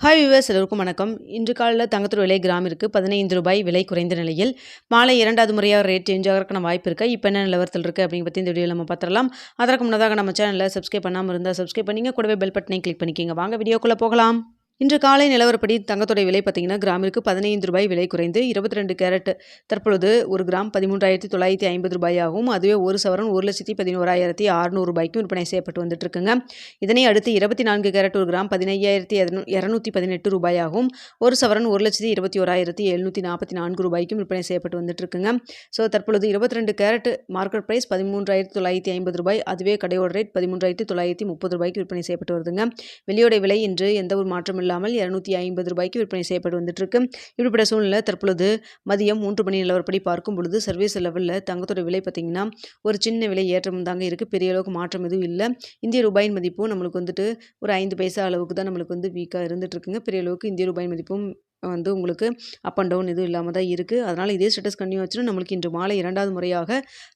Hi viewers, எல்லோருக்கும் வணக்கம். இன்று காலையில் தங்கத்தோட விலை கிராமிற்கு ₹15 விலை குறைந்த நிலையில் மாலை இரண்டாவது முறையாக ரேட் சேஞ்ச் ஆகிறதுக்கான வாய்ப்பு இருக்குது. இப்போ என்ன நிலவரத்தில் இருக்குது அப்படிங்க பற்றி இந்த வீடியோவில் நம்ம பார்த்துடலாம். அதற்கு முன்னதாக நம்ம சேனலில் சப்ஸ்கிரைப் பண்ணாமல் இருந்தால் சப்ஸ்கிரைப் பண்ணிங்க, கூடவே பெல் பட்டனை கிளிக் பண்ணிக்கிங்க. வாங்க வீடியோக்குள்ளே போகலாம். இன்று காலை நிலவரப்படி தங்கத்தோட விலை பார்த்தீங்கன்னா கிராமிற்கு ₹15 விலை குறைந்து 22 கேரட் தற்பொழுது ஒரு கிராம் ₹13,950 ஆகும். அதுவே ஒரு சவரன் ₹1,11,600 விற்பனை செய்யப்பட்டு வந்துட்டு இருக்குங்க. இதனை அடுத்து 24 கேரட் ஒரு கிராம் ₹15,218 ஆகும். ஒரு சவரன் ₹1,21,744 விற்பனை செய்யப்பட்டு வந்துட்டு இருக்குங்க. ஸோ தற்பொழுது 22 கேரட் மார்க்கெட் பிரைஸ் ₹13,950. அதுவே கடையோட ரேட் ₹13,930 விற்பனை செய்யப்பட்டு வருதுங்க. வெள்ளியோட விலை இன்று எந்த ஒரு மாற்றம் இல்லாமல் ₹250 விற்பனை செய்யப்பட்டு வந்துட்டு இருக்கு. இப்படிப்பட்ட சூழ்நிலை தற்பொழுது மதியம் 3 மணி நிலவரப்படி பார்க்கும் பொழுது சர்வீஸ் லெவலில் தங்கத்தோட விலை பார்த்தீங்கன்னா ஒரு சின்ன விலை ஏற்றம் தாங்க இருக்குது. பெரிய அளவுக்கு மாற்றம் எதுவும் இல்லை. இந்திய ரூபாயின் மதிப்பும் நம்மளுக்கு வந்துட்டு ஒரு 5 பைசா அளவுக்கு தான் நம்மளுக்கு வீக்காக இருந்துட்டு இருக்குங்க. பெரிய அளவுக்கு இந்திய ரூபாயின் மதிப்பும் உங்களுக்கு அப் அண்ட் டவுன் எதுவும் இல்லாமல் தான் இருக்குது. அதனால் இதே ஸ்டேட்டஸ் கண்டினியூ ஆச்சுன்னா நம்மளுக்கு இன்று மாலை இரண்டாவது முறையாக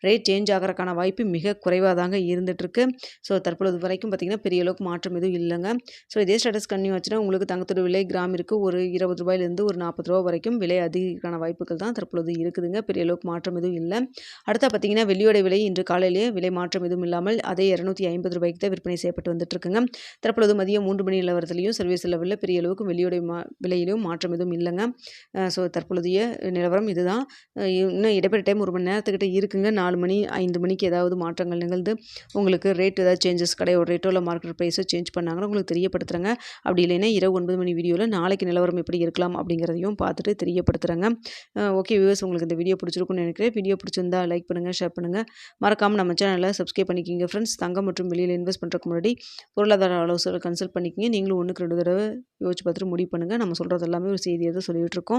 ரேட் சேஞ்ச் ஆகிறதுக்கான வாய்ப்பு மிக குறைவாக தாங்க இருந்துகிட்ருக்கு. ஸோ தற்பொழுது வரைக்கும் பார்த்திங்கன்னா பெரிய அளவுக்கு மாற்றம் எதுவும் இல்லைங்க. ஸோ இதே ஸ்டேட்டஸ் கண்டினியூ ஆச்சுன்னா உங்களுக்கு தங்கத்தோட விலை கிராமிற்கு ஒரு ₹20 ஒரு ₹40 வரைக்கும் விலை அதிகரிக்கான வாய்ப்புகள் தான் தற்பொழுது இருக்குதுங்க. பெரிய அளவுக்கு மாற்றம் எதுவும் இல்லை. அடுத்தா பார்த்திங்கன்னா வெள்ளியோட விலை இன்று காலையிலேயே விலை மாற்றம் எதுவும் இல்லாமல் அதே ₹250 தான் விற்பனை செய்யப்பட்டு வந்துட்டு இருக்குங்க. தற்பொழுது மதியம் 3 மணி நிலவரத்துலையும் சர்வீஸ் லெவலில் பெரிய அளவுக்கு வெள்ளியோட விலையிலும் மாற்றம் எதுவும் இல்லைங்க. ஸோ தற்பொழுதைய நிலவரம் இதுதான். இன்னும் இடைப்பட்ட டைம் 1 மணி நேரத்துக்கிட்ட இருக்குங்க. 4 மணி 5 மணிக்கு ஏதாவது மாற்றங்கள் நிகழ்ந்து உங்களுக்கு ரேட் ஏதாவது சேஞ்சஸ் கடையோட ரேட்டோ இல்லை மார்க்கெட் ப்ரைஸோ சேஞ்ச் பண்ணாங்கன்னா உங்களுக்கு தெரியப்படுத்துகிறேங்க. அப்படி இல்லைன்னா இரவு 9 மணி வீடியோவில் நாளைக்கு நிலவரம் எப்படி இருக்கலாம் அப்படிங்கிறதையும் பார்த்துட்டு தெரியப்படுத்துகிறேங்க. ஓகே வியூவர்ஸ், உங்களுக்கு இந்த வீடியோ பிடிச்சிருக்குன்னு நினைக்கிறேன். வீடியோ பிடிச்சிருந்தா லைக் பண்ணுங்கள், ஷேர் பண்ணுங்கள். மறக்காமல் நம்ம சேனலில் சப்ஸ்கிரைப் பண்ணிக்கிங்க ஃப்ரெண்ட்ஸ். தங்கம் மற்றும் வெளியில் இன்வெஸ்ட் பண்ணுறதுக்கு முன்னாடி பொருளாதார ஆலோசனை கன்சல்ட் பண்ணிக்கிங்க. நீங்களும் 1க்கு 2 தடவை யோசிச்சு பார்த்துட்டு முடிவு பண்ணுங்கள். நம்ம சொல்கிறது எல்லாமே ஒரு செய்தியை தான் சொல்லிகிட்டு இருக்கோம்.